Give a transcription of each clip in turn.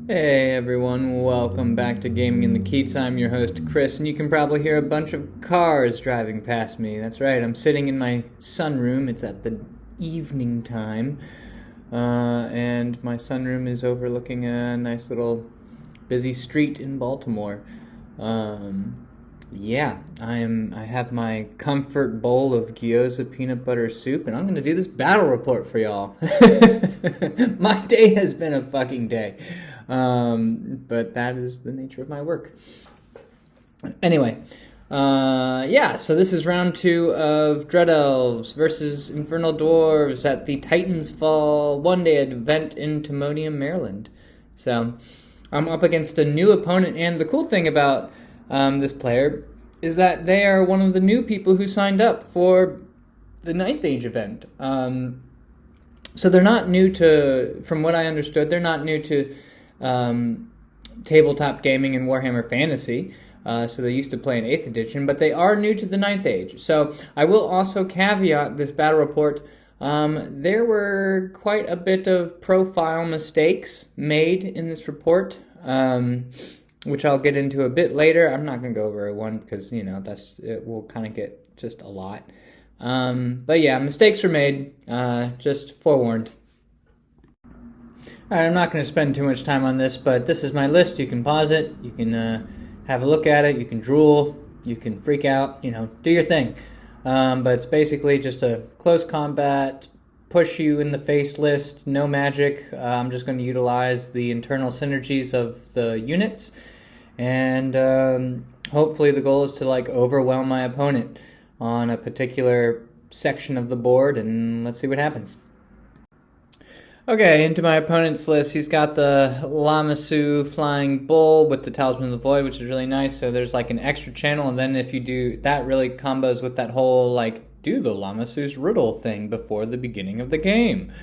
Hey everyone, welcome back to Gaming in the Keats. I'm your host Chris, and you can probably hear a bunch of cars driving past me. That's right, I'm sitting in my sunroom. It's at the evening time, and my sunroom is overlooking a nice little busy street in Baltimore. I have my comfort bowl of gyoza peanut butter soup, and I'm going to do this battle report for y'all. My day has been a fucking day. But that is the nature of my work. Anyway, so this is round 2 of Dread Elves versus Infernal Dwarves at the Titans Fall one-day event in Timonium, Maryland. So I'm up against a new opponent, and the cool thing about this player is that they are one of the new people who signed up for the Ninth Age event. So they're not new to, from what I understood, they're not new to tabletop gaming and Warhammer Fantasy. So they used to play in 8th edition, but they are new to the Ninth Age. So I will also caveat this battle report. There were quite a bit of profile mistakes made in this report, which I'll get into a bit later. I'm not going to go over one because, it will kind of get just a lot. But yeah, mistakes were made, just forewarned. Alright, I'm not going to spend too much time on this, but this is my list. You can pause it, you can have a look at it, you can drool, you can freak out, do your thing. But it's basically just a close combat, push you in the face list, no magic. I'm just going to utilize the internal synergies of the units, and hopefully the goal is to overwhelm my opponent on a particular section of the board, and let's see what happens. Okay, into my opponent's list, he's got the Lamassu Flying Bull with the Talisman of the Void, which is really nice. So there's an extra channel, and then if you do that, really combos with that whole do the Lamassu's riddle thing before the beginning of the game.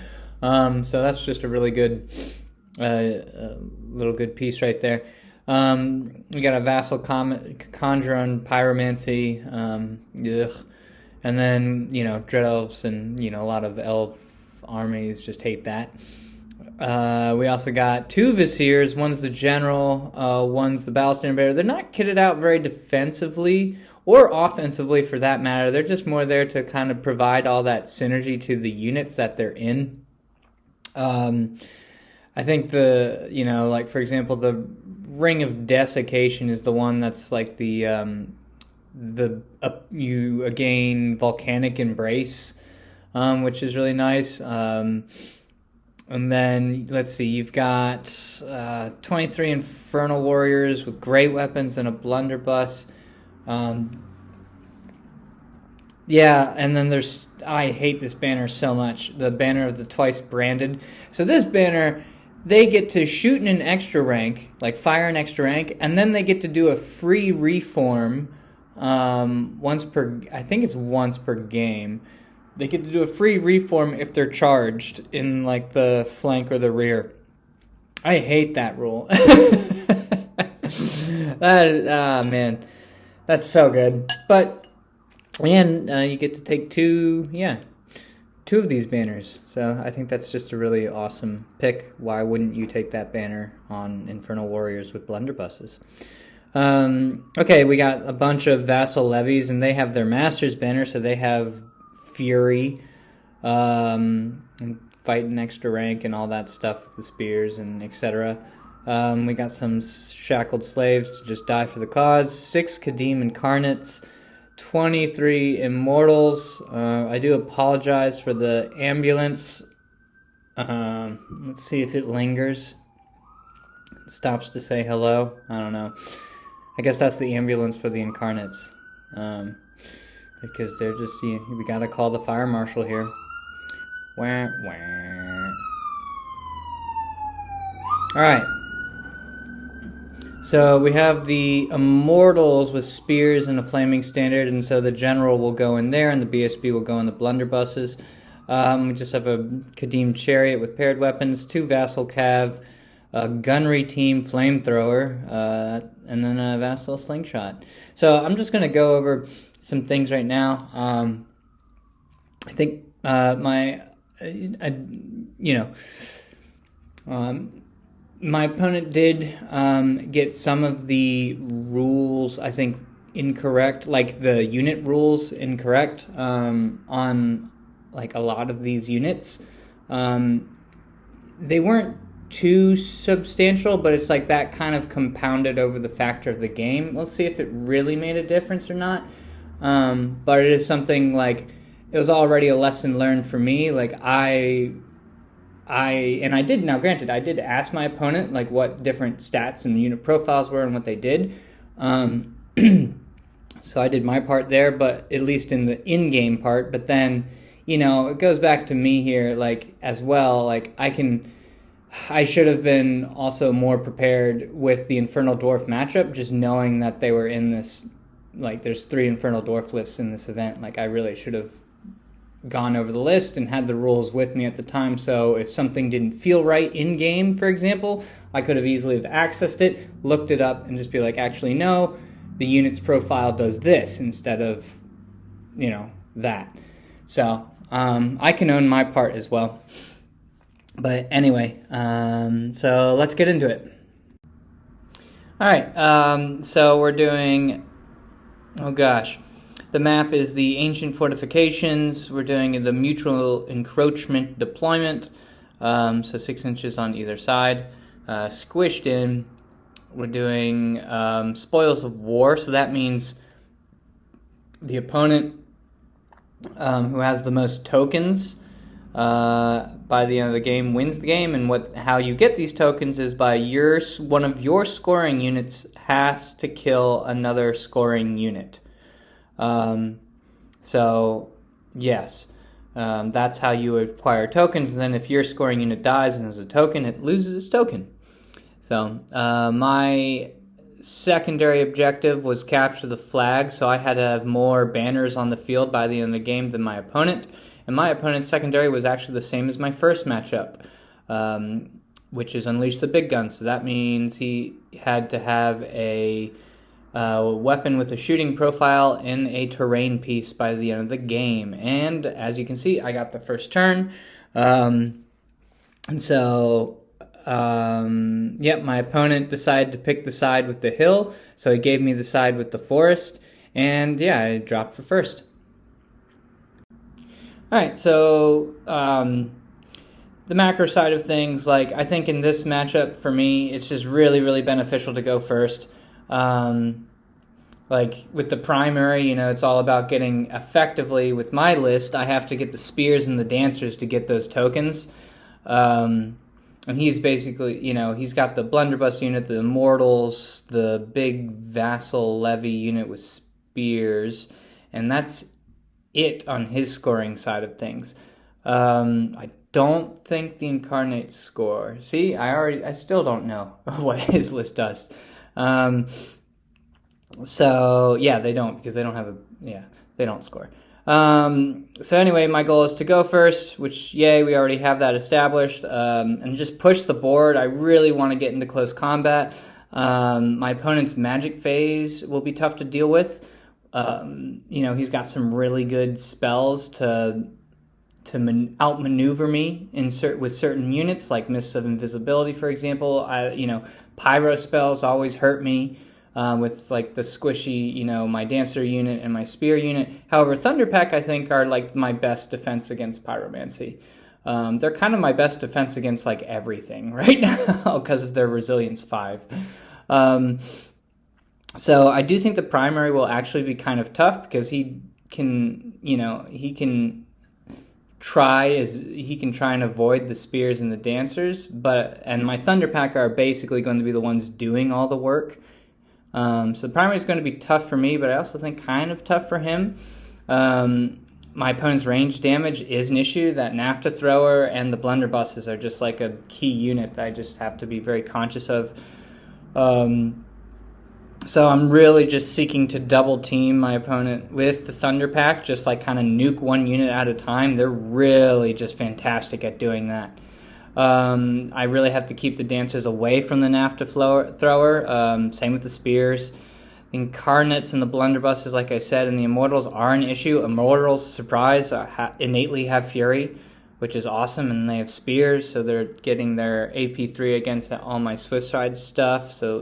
So that's just a really good little good piece right there. We got a Vassal Conjure on Pyromancy, and then Dread Elves and a lot of elf armies just hate that. We also got 2 Viziers. One's the General, one's the Battle Standard Bearer. They're not kitted out very defensively or offensively for that matter. They're just more there to kind of provide all that synergy to the units that they're in. I think for example, the Ring of Desiccation is the one that's you gain Volcanic Embrace, which is really nice. And then, let's see, you've got 23 Infernal Warriors with great weapons and a blunderbuss. And then I hate this banner so much, the banner of the Twice Branded. So this banner, they get to shoot in an extra rank, fire an extra rank, and then they get to do a free reform once per game. They get to do a free reform if they're charged in the flank or the rear. I hate that rule. Man, that's so good. But you get to take two of these banners. So I think that's just a really awesome pick. Why wouldn't you take that banner on Infernal Warriors with blunderbusses? Okay, we got a bunch of Vassal Levies, and they have their Master's banner, so they have Fury, and fight an extra rank and all that stuff with the spears and etc. We got some Shackled Slaves to just die for the cause, 6 Kadim Incarnates, 23 Immortals. I do apologize for the ambulance. Let's see if it lingers. It stops to say hello. I don't know. I guess that's the ambulance for the Incarnates. Because they're just, we gotta call the fire marshal here. Wah, wah. Alright. So we have the Immortals with spears and a flaming standard, and so the General will go in there, and the BSB will go in the blunderbusses. We just have a Kadim Chariot with paired weapons, 2 Vassal Cav, a Gunnery Team Flamethrower, and then a Vassal Slingshot. So I'm just going to go over some things right now. I think my opponent did get some of the rules, I think, incorrect, like the unit rules incorrect on like a lot of these units. They weren't too substantial, but it's like that kind of compounded over the factor of the game. Let's see if it really made a difference or not. But it is something like, it was already a lesson learned for me. Like I did, now granted, I did ask my opponent like what different stats and unit profiles were and what they did. So I did my part there, but at least in the in-game part. But then, you know, it goes back to me here, like, as well. Like, I should have been also more prepared with the Infernal Dwarf matchup, just knowing that they were in this, like, there's 3 Infernal Dwarf lists in this event. Like, I really should have gone over the list and had the rules with me at the time, so if something didn't feel right in-game, for example, I could have easily have accessed it, looked it up, and just be like, actually, no, the unit's profile does this instead of, you know, that. So I can own my part as well. But anyway, so let's get into it. All right, so we're doing, oh gosh, the map is the Ancient Fortifications. We're doing the Mutual Encroachment Deployment, so 6 inches on either side, squished in. We're doing Spoils of War, so that means the opponent who has the most tokens by the end of the game wins the game, and how you get these tokens is by one of your scoring units has to kill another scoring unit. So yes, that's how you acquire tokens, and then if your scoring unit dies and has a token, it loses its token. So my secondary objective was capture the flag, so I had to have more banners on the field by the end of the game than my opponent, and my opponent's secondary was actually the same as my first matchup, which is Unleash the Big Guns. So that means he had to have a weapon with a shooting profile in a terrain piece by the end of the game. And as you can see, I got the first turn. And so, my opponent decided to pick the side with the hill. So he gave me the side with the forest. And yeah, I dropped for first. All right, so the macro side of things, like I think in this matchup for me, it's just really, really beneficial to go first. Like with the primary, you know, it's all about getting effectively, with my list, I have to get the spears and the dancers to get those tokens. And he's basically, you know, he's got the blunderbuss unit, the immortals, the big vassal levy unit with spears, and that's it on his scoring side of things. I don't think the incarnates score. See, I still don't know what his list does. So yeah, they don't, because they don't have they don't score. So anyway, my goal is to go first, which yay, we already have that established, and just push the board. I really want to get into close combat. My opponent's magic phase will be tough to deal with. You know, he's got some really good spells to outmaneuver me with certain units, like Mists of Invisibility, for example. Pyro spells always hurt me with like the squishy, you know, my dancer unit and my spear unit. However, Thunderpack, I think, are like my best defense against pyromancy. They're kind of my best defense against like everything right now because of their resilience 5. So I do think the primary will actually be kind of tough, because he can try and avoid the spears and the dancers, and my Thunderpack are basically going to be the ones doing all the work. So the primary is going to be tough for me, but I also think kind of tough for him. My opponent's range damage is an issue. That NAFTA thrower and the blunderbusses are just like a key unit that I just have to be very conscious of. So I'm really just seeking to double team my opponent with the Thunderpack, just like kind of nuke one unit at a time. They're really just fantastic at doing that. I really have to keep the dancers away from the NAFTA thrower. Same with the spears. The incarnates and the blunderbusses, like I said, and the immortals are an issue. Immortals, surprise, innately have fury. which is awesome, and they have spears, so they're getting their AP3 against all my Swift side stuff, so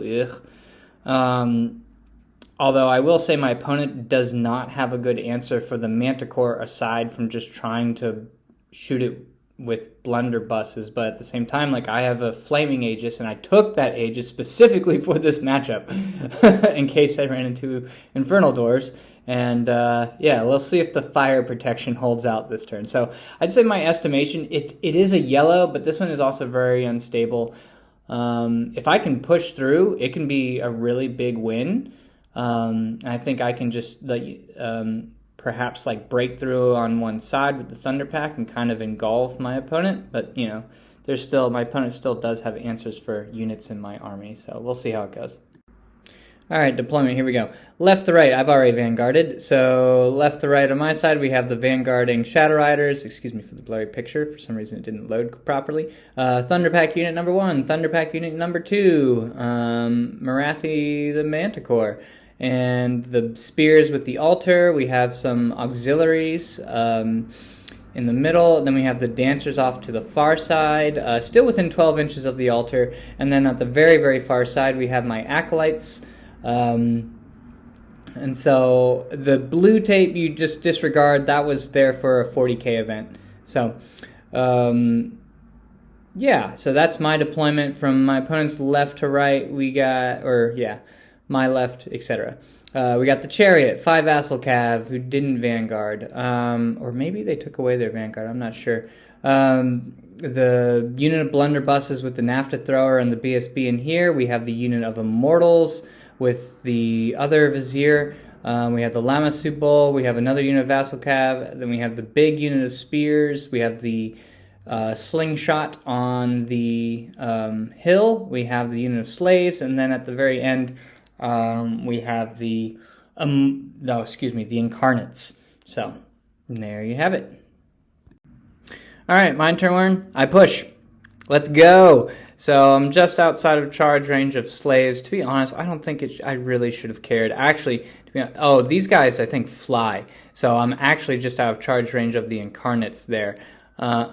although I will say my opponent does not have a good answer for the Manticore aside from just trying to shoot it with blunderbusses, but at the same time, like, I have a Flaming Aegis, and I took that Aegis specifically for this matchup in case I ran into Infernal Dwarves, and yeah, we'll see if the fire protection holds out this turn. So I'd say my estimation, it is a yellow, but this one is also very unstable. If I can push through, it can be a really big win. I think I can just perhaps like break through on one side with the Thunderpack and kind of engulf my opponent, but you know, my opponent still does have answers for units in my army, so we'll see how it goes. Alright, deployment, here we go. Left to right, I've already vanguarded, so left to right on my side we have the vanguarding Shadow Riders. Excuse me for the blurry picture, for some reason it didn't load properly. Thunderpack unit number 1, Thunderpack unit number 2, Marathi the Manticore. And the spears with the altar, we have some auxiliaries in the middle, then we have the dancers off to the far side, still within 12 inches of the altar, and then at the very, very far side we have my acolytes, and so the blue tape you just disregard, that was there for a 40k event. So yeah, so that's my deployment. From my opponent's left to right, we got, my left, etc. We got the Chariot, 5 Vassal Cav, who didn't Vanguard. Or maybe they took away their Vanguard, I'm not sure. The unit of Blunderbusses with the NAFTA Thrower and the BSB in here. We have the unit of Immortals with the other Vizier. We have the Lamassu. We have another unit of Vassal Cav. Then we have the big unit of Spears. We have the Slingshot on the hill. We have the unit of Slaves. And then at the very end, we have the Incarnates. So there you have it. All right, my turn. I push. Let's go. So I'm just outside of charge range of Slaves. To be honest, I don't think I really should have cared. Actually, to be honest, these guys I think fly. So I'm actually just out of charge range of the Incarnates there. I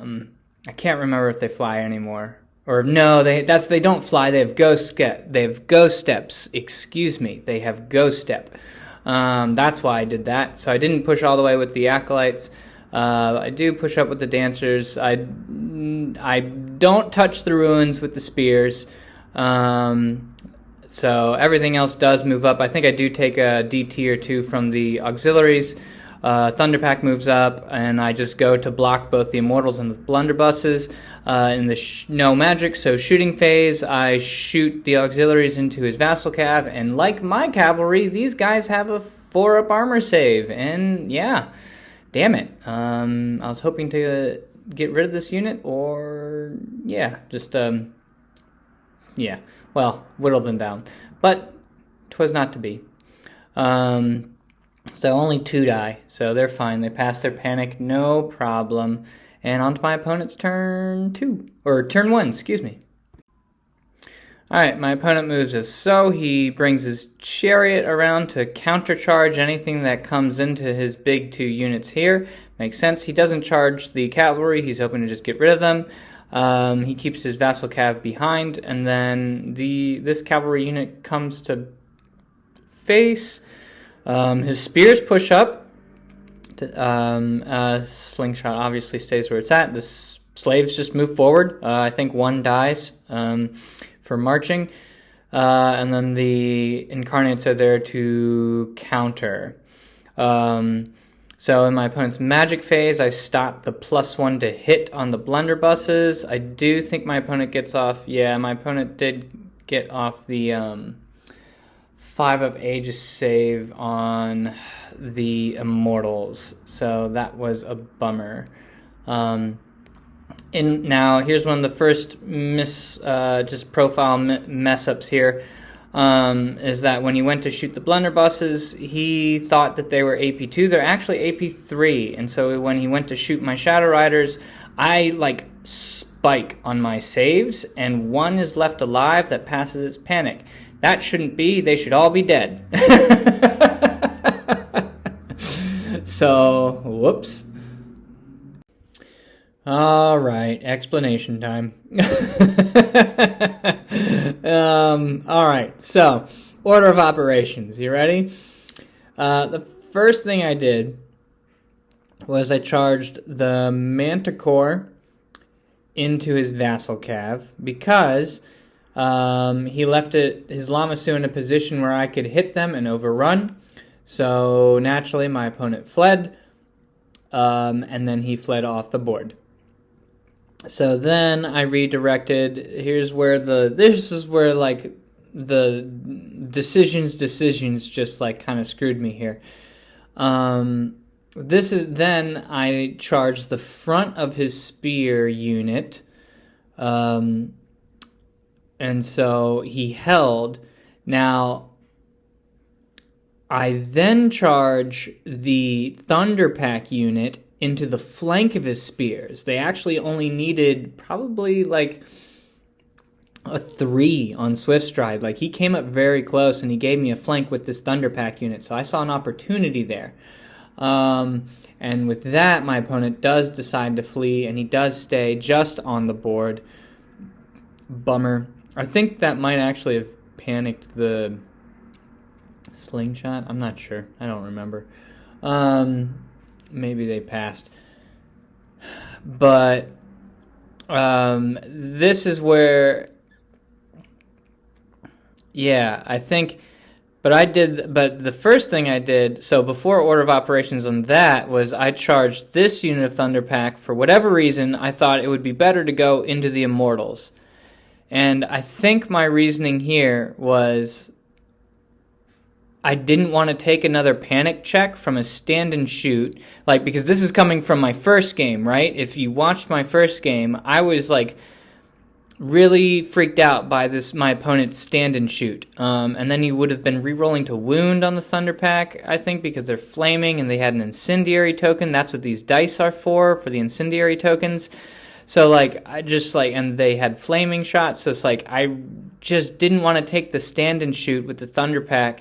can't remember if they fly anymore. Or no, they don't fly. They have ghost step. They have ghost steps. Excuse me. They have ghost step. That's why I did that. So I didn't push all the way with the acolytes. I do push up with the dancers. I don't touch the ruins with the spears. So everything else does move up. I think I do take a DT or 2 from the auxiliaries. Thunderpack moves up, and I just go to block both the Immortals and the Blunderbusses. In the no magic, so shooting phase, I shoot the auxiliaries into his Vassal Cav, and like my cavalry, these guys have a 4-up armor save, and yeah, damn it. I was hoping to get rid of this unit, or yeah, just whittle them down, but 'twas not to be. So only 2 die, so they're fine. They pass their panic, no problem. And on to my opponent's turn 1, excuse me. Alright, my opponent moves as so. He brings his Chariot around to countercharge anything that comes into his big 2 units here. Makes sense. He doesn't charge the cavalry. He's hoping to just get rid of them. He keeps his Vassal Cav behind, and then this cavalry unit comes to face. His spears push up. Slingshot obviously stays where it's at. The slaves just move forward. I think 1 dies for marching. And then the Incarnates are there to counter. So in my opponent's magic phase, I stop the +1 to hit on the blunderbusses. I do think my opponent gets off. Yeah, my opponent did get off the 5 of Aegis save on the Immortals, so that was a bummer. Now here's one of the first just profile mess ups here. Is that when he went to shoot the blunderbusses, he thought that they were AP2. They're actually AP3, and so when he went to shoot my Shadow Riders, I spike on my saves, and 1 is left alive that passes its panic. That shouldn't be. They should all be dead. So, whoops. All right, explanation time. All right, so order of operations. You ready? The first thing I did was I charged the Manticore into his vassal cav because he left his Lamasu in a position where I could hit them and overrun. So naturally, my opponent fled, and then he fled off the board. So then I redirected. This is where like the decisions just like kind of screwed me here. Then I charged the front of his spear unit, and so he held. Now I then charge the Thunderpack unit into the flank of his spears. They actually only needed probably like a 3 on Swift Stride. Like he came up very close and he gave me a flank with this Thunderpack unit. So I saw an opportunity there. And with that, my opponent does decide to flee and he does stay just on the board. Bummer. I think that might actually have panicked the slingshot. I'm not sure. I don't remember. Maybe they passed. But this is where, yeah, I think, but the first thing I did, so before order of operations on that, was I charged this unit of Thunderpack. For whatever reason, I thought it would be better to go into the Immortals. And I think my reasoning here was I didn't want to take another panic check from a stand and shoot, like, because this is coming from my first game, right? If you watched my first game, I was like really freaked out by my opponent's stand and shoot. And then you would have been re-rolling to wound on the Thunderpack, I think, because they're flaming and they had an incendiary token. That's what these dice are for the incendiary tokens. So like and they had flaming shots. So it's like I just didn't want to take the stand and shoot with the Thunderpack.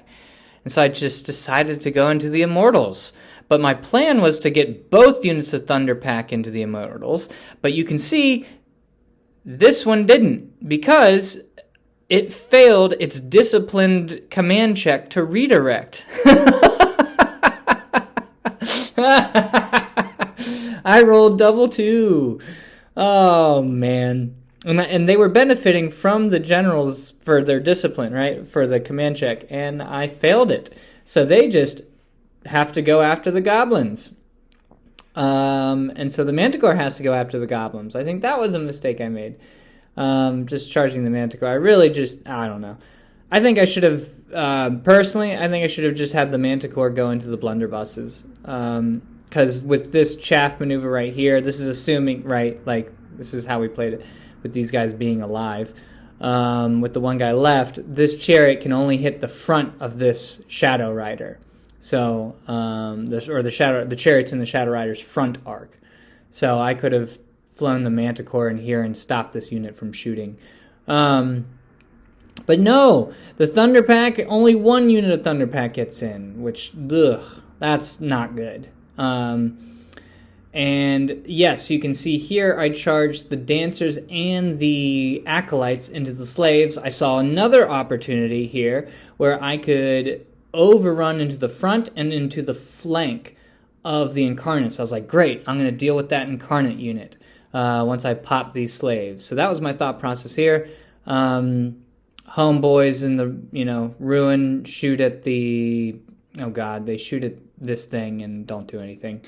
And so I just decided to go into the Immortals. But my plan was to get both units of Thunderpack into the Immortals. But you can see this one didn't, because it failed its disciplined command check to redirect. I rolled double 2. Oh, man. And they were benefiting from the generals for their discipline, right? For the command check. And I failed it. So they just have to go after the goblins. And so the Manticore has to go after the goblins. I think that was a mistake I made. Just charging the Manticore. I don't know. I think I should have, personally, I think I should have just had the Manticore go into the blunderbusses. Because with this chaff maneuver right here, this is assuming, right, like, this is how we played it. With these guys being alive, with the one guy left, this chariot can only hit the front of this Shadow Rider. So, the chariot's in the Shadow Rider's front arc. So I could have flown the Manticore in here and stopped this unit from shooting. But no, the Thunderpack, only one unit of Thunderpack gets in, which, that's not good. And yes, you can see here I charged the Dancers and the Acolytes into the Slaves. I saw another opportunity here where I could overrun into the front and into the flank of the Incarnates. I was like, great, I'm going to deal with that Incarnate unit once I pop these Slaves. So that was my thought process here. Homeboys in the, ruin shoot at the, oh god, they shoot at this thing and don't do anything.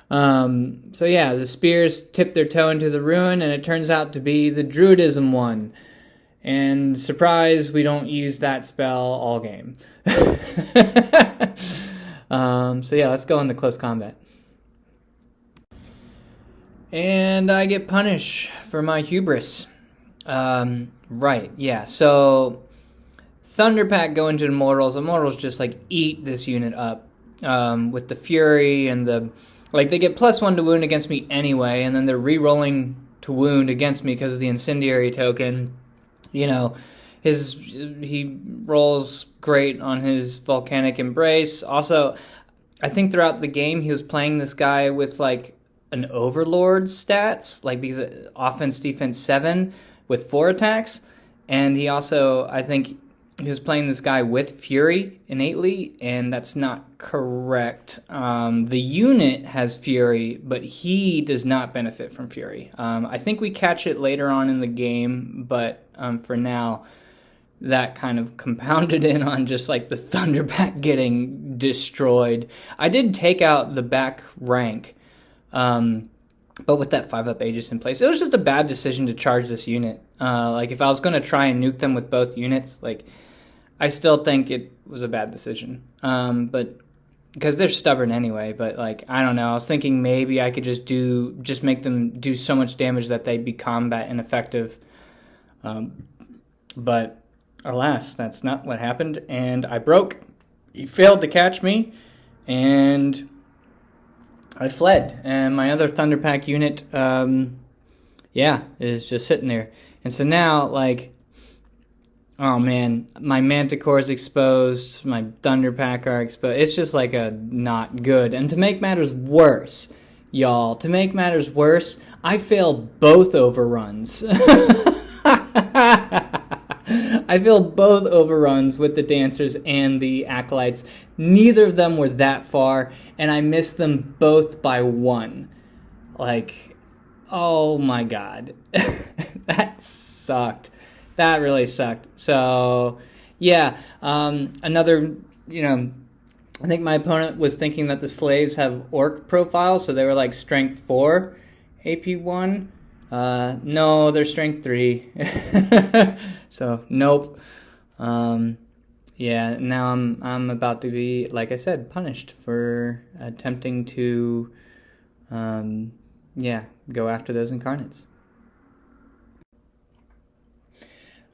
So yeah, the spears tip their toe into the ruin, and it turns out to be the Druidism one. And surprise, we don't use that spell all game. So yeah, let's go into close combat. And I get punished for my hubris. Right, yeah, so Thunderpack go into Immortals. Immortals just like eat this unit up with the Fury and the... Like, they get +1 to wound against me anyway, and then they're re-rolling to wound against me because of the incendiary token. He rolls great on his Volcanic Embrace. Also, I think throughout the game he was playing this guy with, like, an Overlord stats, like because offense, defense 7 with 4 attacks. And he also, I think, he was playing this guy with Fury innately, and that's not correct. The unit has Fury, but he does not benefit from Fury. I think we catch it later on in the game, but for now, that kind of compounded in on just like the Thunderback getting destroyed. I did take out the back rank, but with that 5-up Aegis in place, it was just a bad decision to charge this unit. Like if I was going to try and nuke them with both units, like I still think it was a bad decision. But because they're stubborn anyway, but like I don't know, I was thinking maybe I could just make them do so much damage that they'd be combat ineffective. But alas, that's not what happened, and I broke. He failed to catch me, and I fled. And my other Thunderpack unit, is just sitting there. And so now, like, oh man, my Manticore is exposed, my Thunderpack are exposed. It's just like a not good. And to make matters worse, y'all, I failed both overruns. I failed both overruns with the Dancers and the Acolytes. Neither of them were that far, and I missed them both by 1. Like, oh my god. That sucked. That really sucked. So, yeah, another, I think my opponent was thinking that the slaves have orc profiles, so they were like strength 4, AP 1. No, they're strength 3. So, nope. Now I'm about to be, like I said, punished for attempting to, go after those incarnates.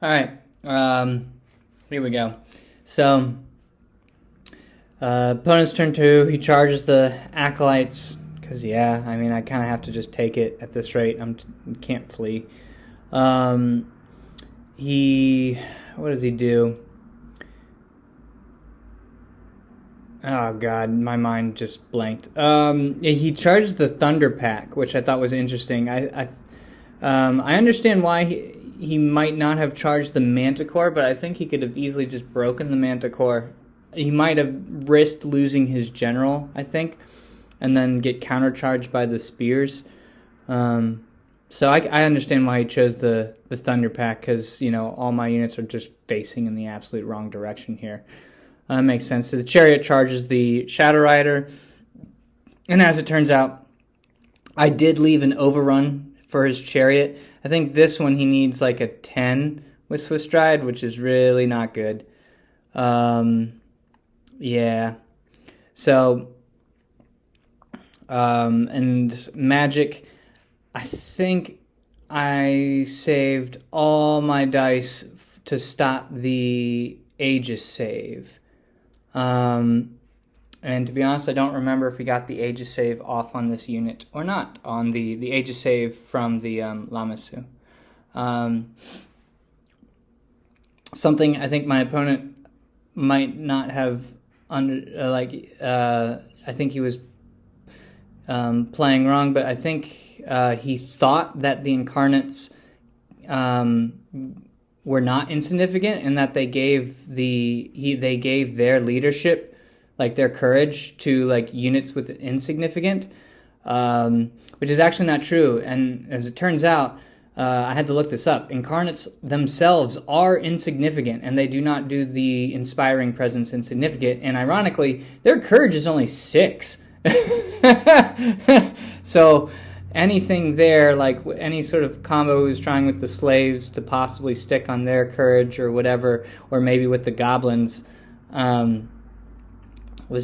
Alright, here we go. So, opponent's turn 2, he charges the Acolytes, because, I kind of have to just take it at this rate. Can't flee. What does he do? Oh god, my mind just blanked. He charged the Thunderpack, which I thought was interesting. I understand why he might not have charged the Manticore, but I think he could have easily just broken the Manticore. He might have risked losing his general, I think, and then get countercharged by the spears. So I understand why he chose the Thunderpack, because, all my units are just facing in the absolute wrong direction here. That makes sense. So the Chariot charges the Shadow Rider, and as it turns out, I did leave an overrun for his Chariot. I think this one he needs like a 10 with Swiss Stride, which is really not good. So, and Magic, I think I saved all my dice to stop the Aegis save. And to be honest, I don't remember if we got the Aegis save off on this unit or not, on the Aegis save from the Lamassu. Something I think my opponent might not have I think he was playing wrong, but I think he thought that the Incarnates were not insignificant, and that they gave their leadership, like their courage, to like units with insignificant, which is actually not true. And as it turns out, I had to look this up. Incarnates themselves are insignificant, and they do not do the inspiring presence insignificant. And ironically, their courage is only 6. So anything there, like any sort of combo who's trying with the slaves to possibly stick on their courage or whatever, or maybe with the goblins, was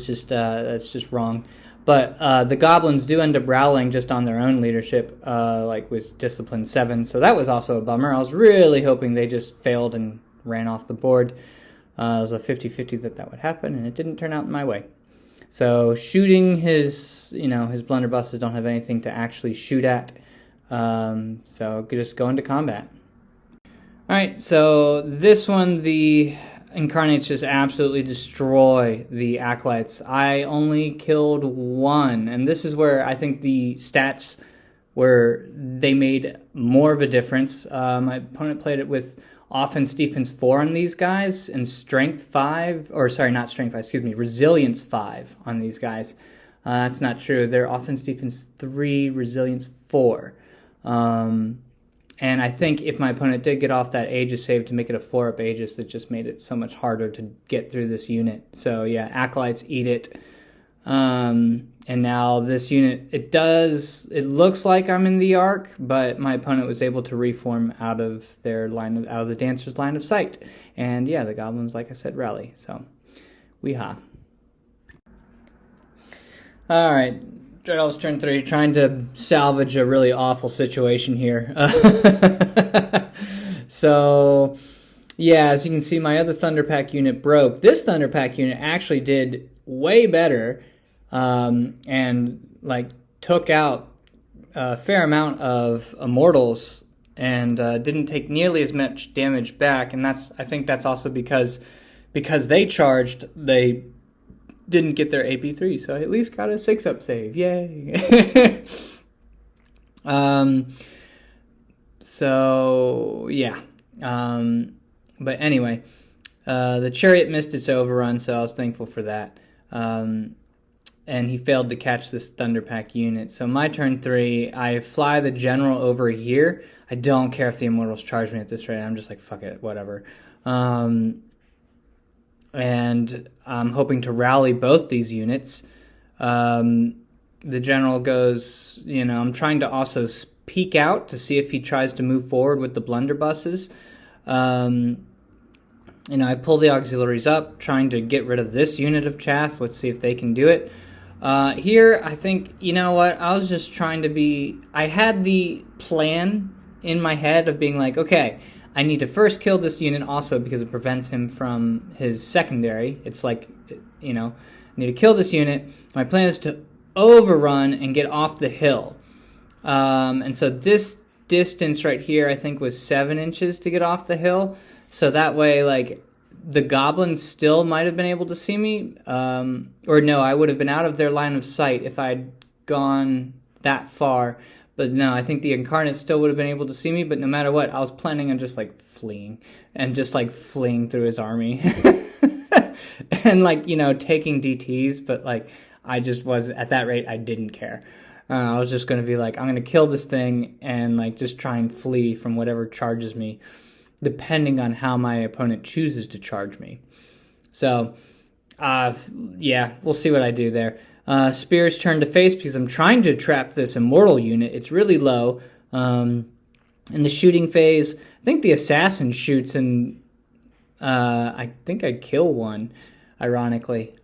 just that's just wrong. But the goblins do end up rallying just on their own leadership, like with Discipline 7, so that was also a bummer. I was really hoping they just failed and ran off the board. It was a 50-50 that would happen, and it didn't turn out my way. So shooting his blunderbusses don't have anything to actually shoot at, so just go into combat. All right, so this one, the Incarnates just absolutely destroy the Acolytes. I only killed one, and this is where I think the stats where they made more of a difference. My opponent played it with offense, defense 4 on these guys, and strength 5, or sorry, not strength 5, excuse me, resilience 5 on these guys. That's not true. They're offense, defense 3, resilience 4. And I think if my opponent did get off that Aegis save to make it a 4-up Aegis, it just made it so much harder to get through this unit. So yeah, Acolytes eat it. And now this unit, it looks like I'm in the arc, but my opponent was able to reform out of the dancer's line of sight. And yeah, the goblins, like I said, rally. So, weehaw. All right. Dread Elves turn 3, trying to salvage a really awful situation here. So, yeah, as you can see, my other Thunderpack unit broke. This Thunderpack unit actually did way better, and like took out a fair amount of Immortals, and didn't take nearly as much damage back. And I think that's also because they charged, they didn't get their AP3, so I at least got a 6-up save. Yay! So, yeah. But anyway, the Chariot missed its overrun, so I was thankful for that. And he failed to catch this Thunderpack unit. So my turn 3, I fly the General over here. I don't care if the Immortals charge me at this rate. I'm just like, fuck it, whatever. And I'm hoping to rally both these units. The General goes, I'm trying to also peek out to see if he tries to move forward with the blunderbusses. I pull the auxiliaries up, trying to get rid of this unit of chaff. Let's see if they can do it. Here, I think, I was just trying to I had the plan in my head of being like, okay, I need to first kill this unit also because it prevents him from his secondary. It's like, I need to kill this unit. My plan is to overrun and get off the hill. And so this distance right here, I think, was 7 inches to get off the hill. So that way, like, the goblins still might have been able to see me. Or no, I would have been out of their line of sight if I'd gone that far. But no, I think the Incarnate still would have been able to see me, but no matter what, I was planning on just, like, fleeing. And just, like, fleeing through his army. And, like, taking DTs, but, like, I just was, at that rate, I didn't care. I was just going to be like, I'm going to kill this thing and, like, just try and flee from whatever charges me, depending on how my opponent chooses to charge me. So, yeah, we'll see what I do there. Spears turn to face because I'm trying to trap this Immortal unit. It's really low. In the shooting phase, I think the Assassin shoots and I think I kill one, ironically.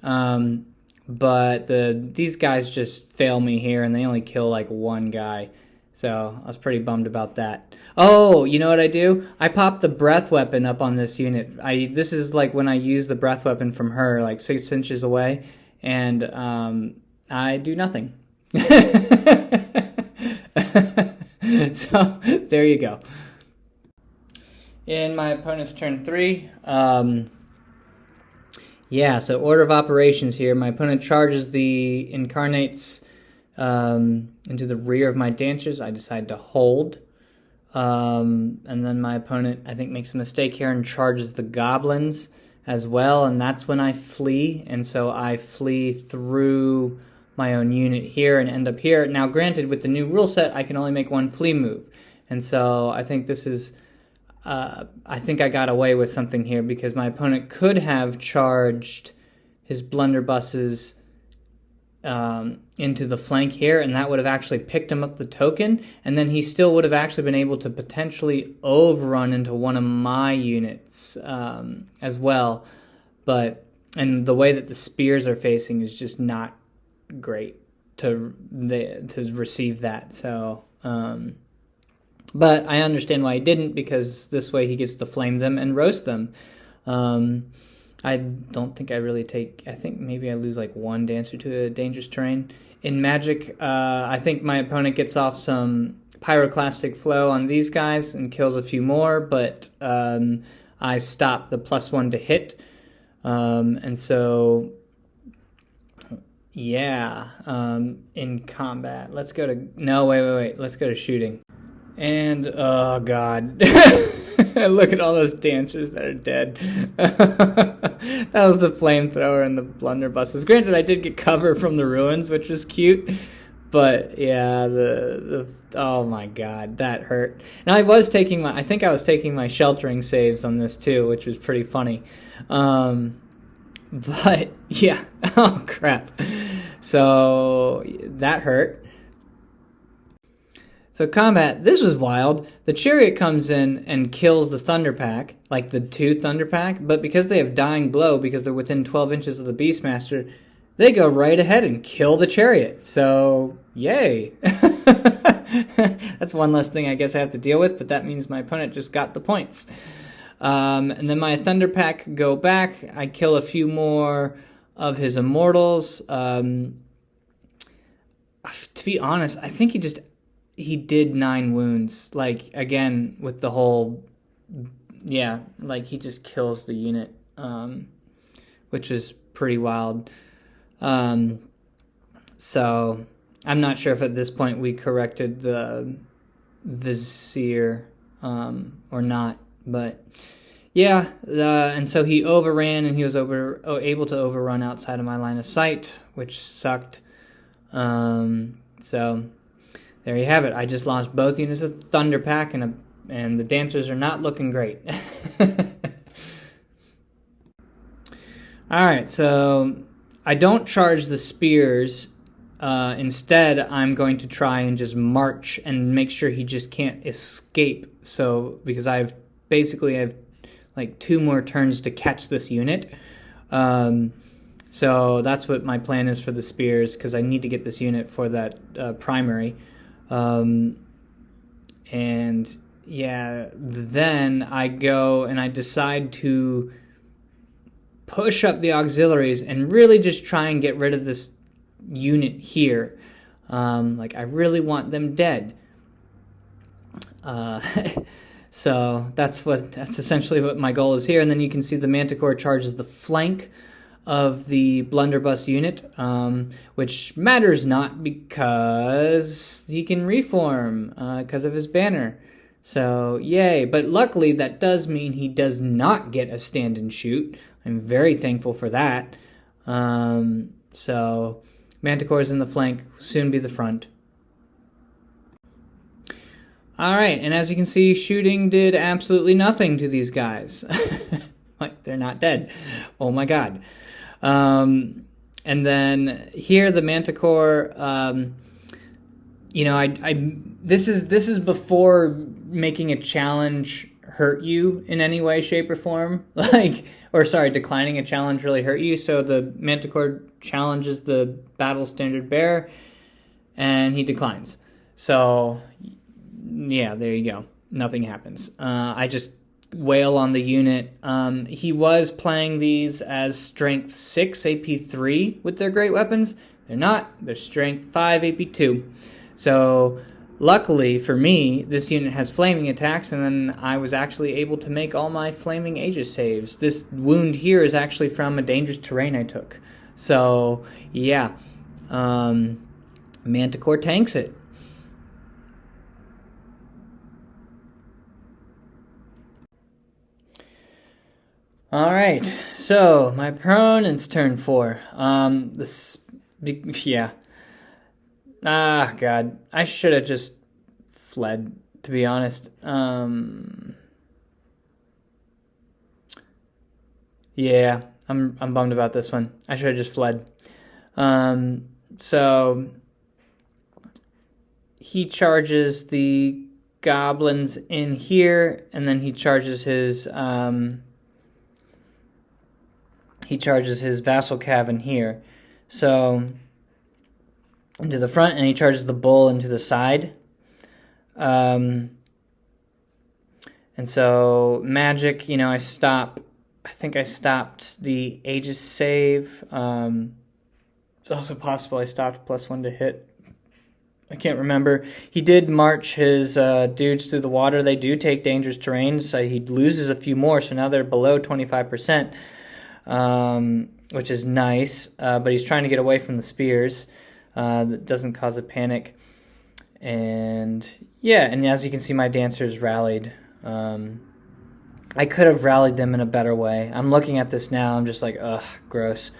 But these guys just fail me here and they only kill like one guy. So I was pretty bummed about that. Oh, you know what I do? I pop the breath weapon up on this unit. This is like when I use the breath weapon from her, like 6 inches away. And I do nothing. So there you go. In my opponent's turn 3, yeah, so order of operations here. My opponent charges the Incarnates into the rear of my Dancers. I decide to hold. And then my opponent, I think, makes a mistake here and charges the Goblins as well, and that's when I flee. And so I flee through my own unit here and end up here. Now, granted, with the new rule set, I can only make one flee move. And so I think this is... I think I got away with something here because my opponent could have charged his blunderbusses into the flank here, and that would have actually picked him up the token, and then he still would have actually been able to potentially overrun into one of my units as well. And the way that the spears are facing is just not great to receive that. So, but I understand why he didn't, because this way he gets to flame them and roast them. I don't think I really take... I think maybe I lose like one Dancer to a dangerous terrain. In Magic, I think my opponent gets off some Pyroclastic Flow on these guys and kills a few more, but I stop the +1 to hit. And so, yeah, in combat, let's go to, no, wait, let's go to shooting. And, oh god, look at all those dancers that are dead. That was the flamethrower and the blunderbusses. Granted, I did get cover from the ruins, which was cute, but yeah, oh my god, that hurt. Now I think I was taking my sheltering saves on this too, which was pretty funny. But yeah, oh crap. So that hurt. So combat, this was wild. The chariot comes in and kills the thunder pack, like the 2 thunder pack, but because they have dying blow, because they're within 12 inches of the Beastmaster, they go right ahead and kill the chariot. So, yay. That's one less thing I guess I have to deal with, but that means my opponent just got the points. And then my thunder pack go back. I kill a few more of his immortals. To be honest, I think he did 9 wounds. Like, again, with the whole, yeah, like he just kills the unit, which is pretty wild. So I'm not sure if at this point we corrected the Vizier or not, but yeah, and so he overran, and he was able to overrun outside of my line of sight, which sucked. So there you have it. I just lost both units of Thunder Pack, and the dancers are not looking great. Alright, so I don't charge the spears. Instead, I'm going to try and just march and make sure he just can't escape. So, because I have like 2 more turns to catch this unit. So that's what my plan is for the spears, because I need to get this unit for that primary. And yeah, then I go and I decide to push up the auxiliaries and really just try and get rid of this unit here. Like, I really want them dead. So that's essentially what my goal is here. And then you can see the Manticore charges the flank of the blunderbuss unit, which matters not because he can reform because of his banner. So yay! But luckily that does mean he does not get a stand and shoot. I'm very thankful for that. So Manticore's in the flank, soon be the front. Alright, and as you can see, shooting did absolutely nothing to these guys. Like, they're not dead. Oh my god. And then here the Manticore, this is before making a challenge hurt you in any way, shape, or form. Declining a challenge really hurt you. So the Manticore challenges the battle standard bearer, and he declines. So yeah, there you go. Nothing happens. I just wail on the unit. He was playing these as strength 6 AP 3 with their great weapons. They're not. They're strength 5 AP 2. So luckily for me, this unit has flaming attacks, and then I was actually able to make all my flaming Aegis saves. This wound here is actually from a dangerous terrain I took. So yeah, Manticore tanks it. Alright, so my opponent's turn 4. Yeah. Ah, God. I should have just fled, to be honest. Yeah, I'm bummed about this one. I should have just fled. So he charges the goblins in here, and then he charges his vassal cav in here. So into the front, and he charges the bull into the side. And so magic, I think I stopped the Aegis save. It's also possible I stopped +1 to hit. I can't remember. He did march his dudes through the water. They do take dangerous terrain, so he loses a few more, so now they're below 25%, which is nice, but he's trying to get away from the spears. That doesn't cause a panic. And yeah, and as you can see, my dancers rallied. I could have rallied them in a better way. I'm looking at this now, I'm just like, ugh, gross.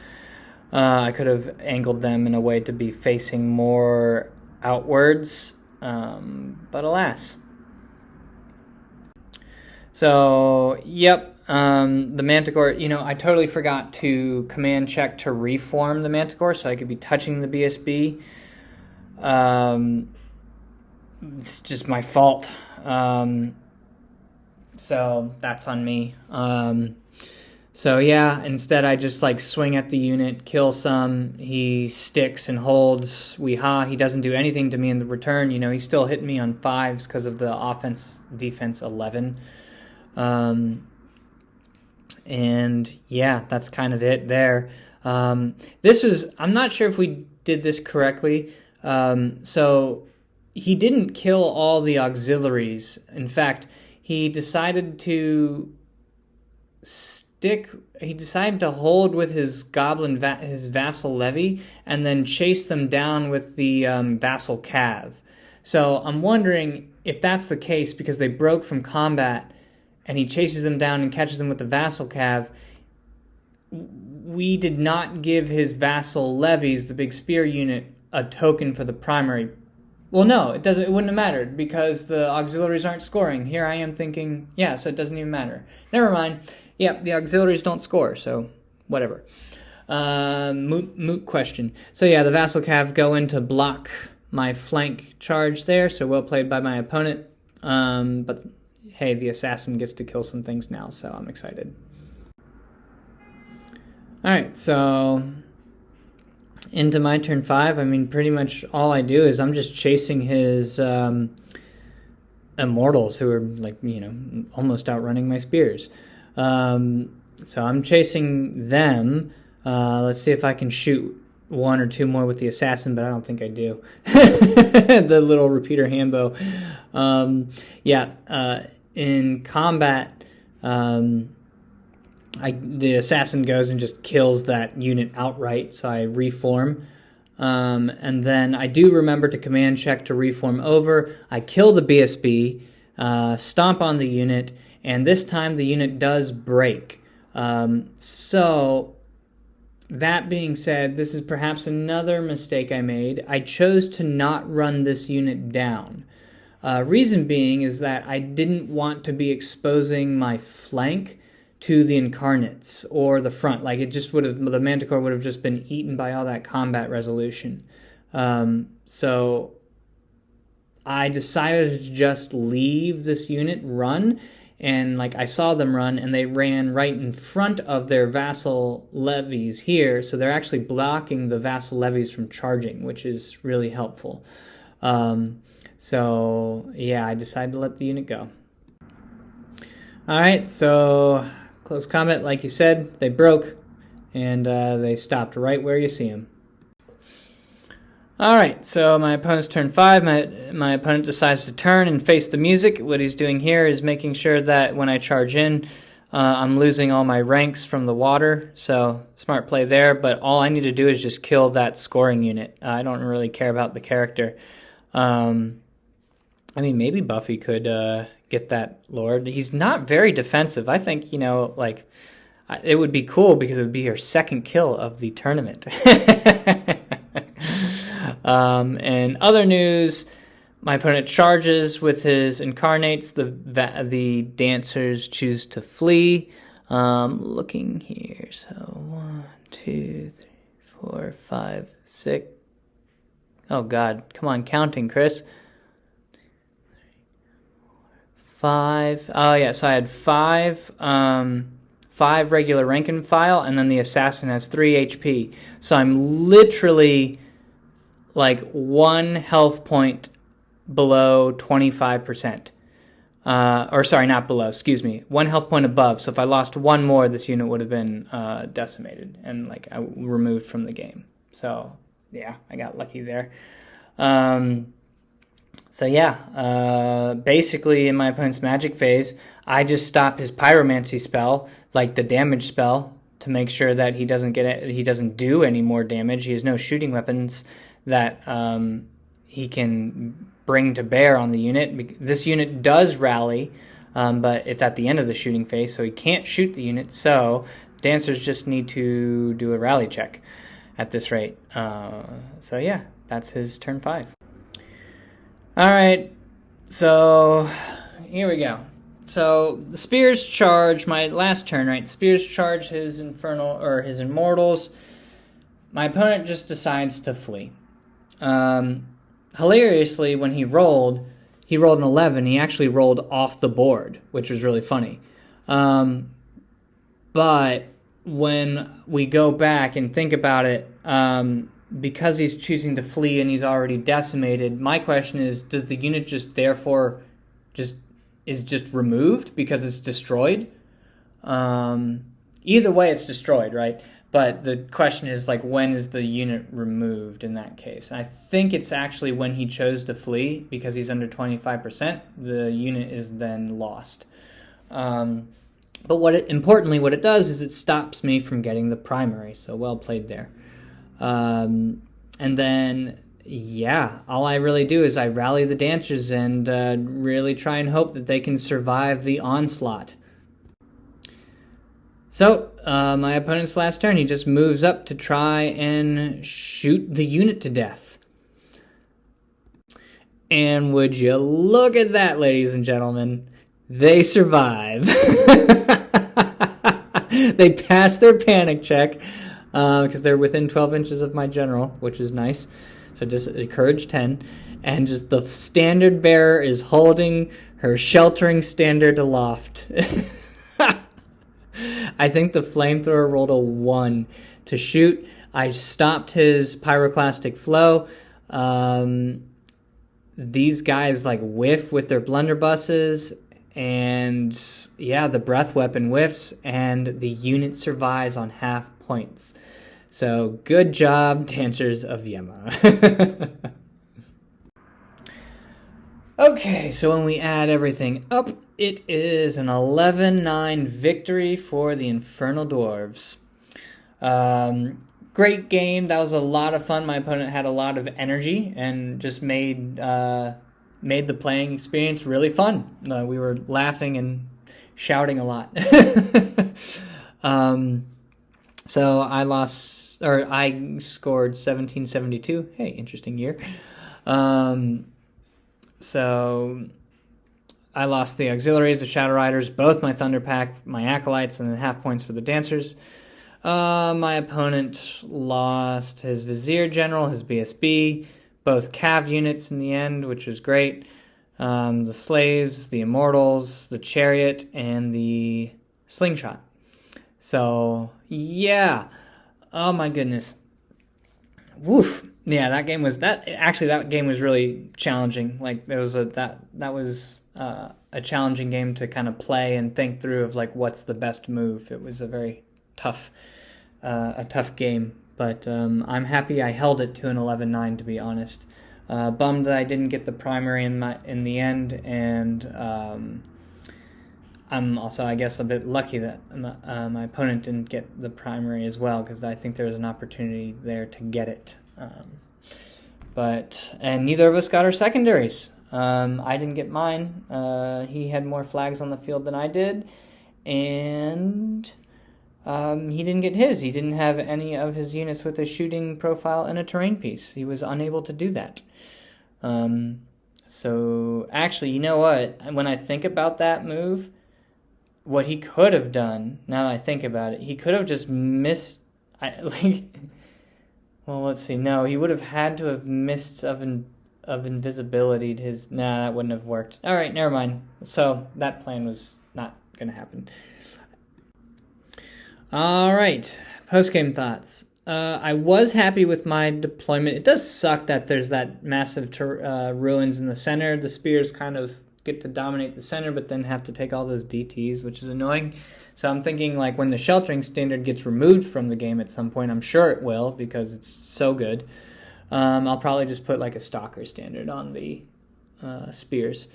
I could have angled them in a way to be facing more outwards, but alas. So, yep, the Manticore, I totally forgot to command check to reform the Manticore so I could be touching the BSB. It's just my fault. So that's on me. So yeah, instead I just swing at the unit, kill some, he sticks and holds, he doesn't do anything to me in the return, he's still hitting me on 5s because of the offense, defense 11. And yeah, that's kind of it there. I'm not sure if we did this correctly, so he didn't kill all the auxiliaries. In fact, he decided to hold with his goblin, his vassal levy, and then chase them down with the vassal cav. So I'm wondering if that's the case, because they broke from combat, and he chases them down and catches them with the vassal cav. We did not give his vassal levies, the big spear unit, a token for the primary. Well, no, it wouldn't have mattered because the auxiliaries aren't scoring. Here I am thinking, yeah, so it doesn't even matter. Never mind. Yep, the auxiliaries don't score, so whatever. Moot question. So yeah, the vassal cav go in to block my flank charge there, so well played by my opponent. But hey, the assassin gets to kill some things now, so I'm excited. Alright, so into my turn 5, pretty much all I do is I'm just chasing his immortals who are almost outrunning my spears. So I'm chasing them. Let's see if I can shoot 1 or 2 more with the assassin, but I don't think I do. The little repeater handbow. In combat, the assassin goes and just kills that unit outright, so I reform. And then I do remember to command check to reform over. I kill the BSB, stomp on the unit, and this time the unit does break. So, that being said, this is perhaps another mistake I made. I chose to not run this unit down. Reason being is that I didn't want to be exposing my flank to the incarnates or the front. The Manticore would have just been eaten by all that combat resolution. So I decided to just leave this unit run, and I saw them run, and they ran right in front of their vassal levies here, so they're actually blocking the vassal levies from charging, which is really helpful. So yeah, I decided to let the unit go. Alright, so close combat, like you said, they broke, and they stopped right where you see them. Alright, so my opponent's turn 5. My opponent decides to turn and face the music. What he's doing here is making sure that when I charge in, I'm losing all my ranks from the water, so smart play there, but all I need to do is just kill that scoring unit. I don't really care about the character. Maybe Buffy could get that Lord. He's not very defensive. I think, it would be cool because it would be her second kill of the tournament. And other news, my opponent charges with his incarnates. The dancers choose to flee. Looking here, so 1, 2, 3, 4, 5, 6. Oh God, come on, counting, Chris. 5. Oh yeah, so I had 5 regular rank and file, and then the assassin has 3 HP. So I'm literally 1 health point below 25%. Not below, excuse me. 1 health point above. So if I lost 1 more, this unit would have been decimated and removed from the game. So yeah, I got lucky there. So yeah, basically in my opponent's magic phase, I just stop his pyromancy spell, like the damage spell, to make sure that he doesn't do any more damage. He has no shooting weapons that he can bring to bear on the unit. This unit does rally, but it's at the end of the shooting phase, so he can't shoot the unit. So dancers just need to do a rally check at this rate. So yeah, that's his turn 5. All right, so here we go. So the spears charge my last turn, right? Spears charge his his immortals. My opponent just decides to flee. Hilariously, when he rolled an 11. He actually rolled off the board, which was really funny. But when we go back and think about it, because he's choosing to flee and he's already decimated, my question is, does the unit just therefore just removed because it's destroyed? Either way, it's destroyed, right? But the question is, like, when is the unit removed in that case? And I think it's actually when he chose to flee, because he's under 25%, the unit is then lost. But importantly, what it does is it stops me from getting the primary, so well played there. And then, yeah, all I really do is I rally the dancers and really try and hope that they can survive the onslaught. So, my opponent's last turn, he just moves up to try and shoot the unit to death. And would you look at that, ladies and gentlemen, they survive. They pass their panic check, because they're within 12 inches of my general, which is nice. So just a courage 10. And just the standard bearer is holding her sheltering standard aloft. I think the flamethrower rolled a 1 to shoot. I stopped his pyroclastic flow. These guys like whiff with their blunderbusses, and yeah, the breath weapon whiffs, and the unit survives on half points. So good job, Dancers of Yema. Okay, so when we add everything up, it is an 11-9 victory for the Infernal Dwarves. Great game. That was a lot of fun. My opponent had a lot of energy and just made the playing experience really fun. We were laughing and shouting a lot. So I scored 1772. Hey, interesting year. So I lost the auxiliaries, the Shadow Riders, both my Thunder Pack, my Acolytes, and then half points for the Dancers. My opponent lost his Vizier General, his BSB, both Cav units in the end, which was great. The Slaves, the Immortals, the Chariot, and the Slingshot. So, yeah. Oh my goodness. Woof. Yeah, that game was really challenging. Like that was a challenging game to kind of play and think through of like what's the best move. It was a very tough game, but I'm happy I held it to an 11-9, to be honest. Bummed that I didn't get the primary in the end, and I'm also, I guess, a bit lucky that my opponent didn't get the primary as well, because I think there was an opportunity there to get it. And neither of us got our secondaries. I didn't get mine. He had more flags on the field than I did, and he didn't get his. He didn't have any of his units with a shooting profile and a terrain piece. He was unable to do that. So actually, you know what? When I think about that move, what he could have done, now that I think about it, he could have just missed. Well, let's see. No, he would have had to have missed of invisibility to his. Nah, that wouldn't have worked. All right, never mind. So that plan was not going to happen. All right, post-game thoughts. I was happy with my deployment. It does suck that there's that massive ruins in the center. The spears kind of get to dominate the center, but then have to take all those DTs, which is annoying. So I'm thinking, like, when the sheltering standard gets removed from the game at some point, I'm sure it will, because it's so good. I'll probably just put like a stalker standard on the spears.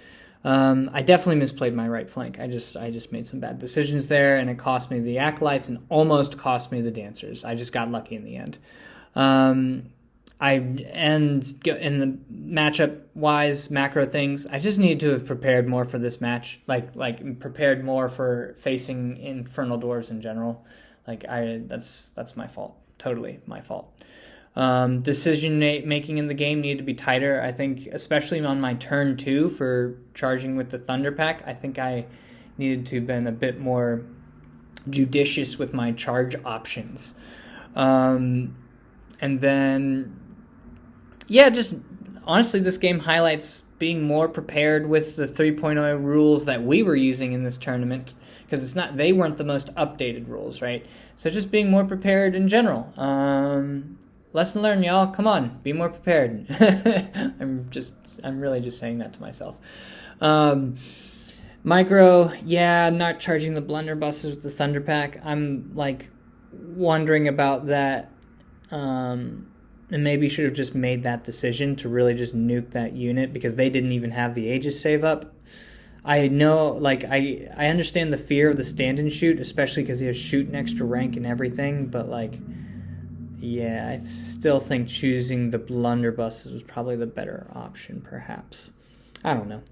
I definitely misplayed my right flank. I just made some bad decisions there, and it cost me the acolytes and almost cost me the dancers. I just got lucky in the end. In the matchup wise macro things, I just need to have prepared more for this match, like prepared more for facing Infernal Dwarves in general. That's my fault, totally my fault. Decision making in the game needed to be tighter. I think, especially on my turn 2 for charging with the Thunder Pack, I think I needed to have been a bit more judicious with my charge options. And then, just honestly, this game highlights being more prepared with the 3.0 rules that we were using in this tournament, because they weren't the most updated rules, right? So just being more prepared in general. Lesson learned, y'all. Come on, be more prepared. I'm really just saying that to myself. Micro, not charging the blunderbusses with the Thunder Pack. I'm wondering about that. And maybe should have just made that decision to really just nuke that unit, because they didn't even have the Aegis save up. I know, I understand the fear of the stand and shoot, especially because he has shoot an extra rank and everything, but I still think choosing the blunderbusses was probably the better option, perhaps. I don't know.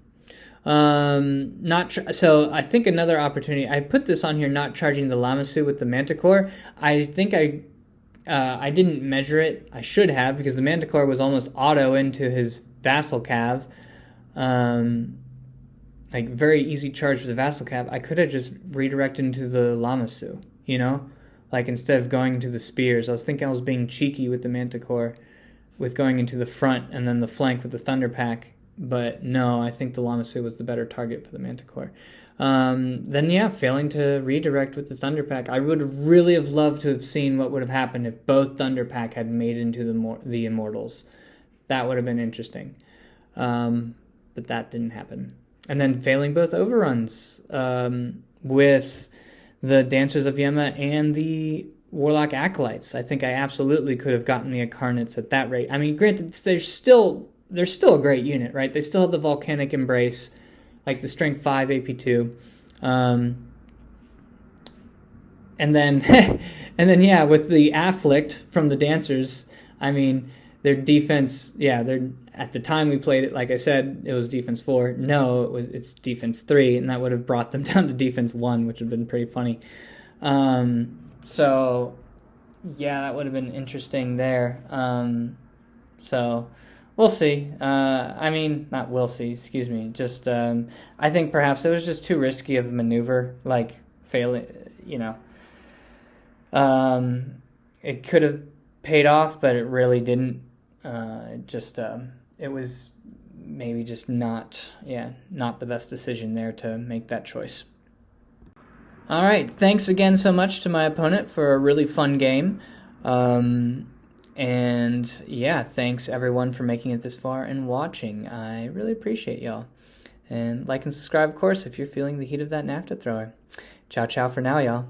So I think another opportunity, I put this on here, not charging the Lamassu with the Manticore. I think I didn't measure it. I should have, because the Manticore was almost auto into his Vassal Cav. Very easy charge for the Vassal Cav. I could have just redirected into the Lamassu, instead of going into the spears. I was thinking I was being cheeky with the Manticore, with going into the front and then the flank with the Thunder Pack. But no, I think the Lamassu was the better target for the Manticore. Failing to redirect with the Thunder Pack. I would really have loved to have seen what would have happened if both Thunder Pack had made it into the Immortals. That would have been interesting. But that didn't happen. And then failing both overruns with the Dancers of Yema and the Warlock Acolytes. I think I absolutely could have gotten the Incarnates at that rate. I mean, granted, they're still a great unit, right? They still have the Volcanic Embrace, the Strength 5 AP2. And then with the Afflict from the Dancers, I mean, their defense, at the time we played it, like I said, it was defense 4. No, it's defense 3, and that would have brought them down to defense 1, which would have been pretty funny. That would have been interesting there. We'll see. Not we'll see, excuse me. Just, I think perhaps it was just too risky of a maneuver, failing, it could have paid off, but it really didn't. It was maybe just not the best decision there to make that choice. All right, thanks again so much to my opponent for a really fun game. Thanks everyone for making it this far and watching. I really appreciate y'all. And like and subscribe, of course, if you're feeling the heat of that NAFTA thrower. Ciao, ciao for now, y'all.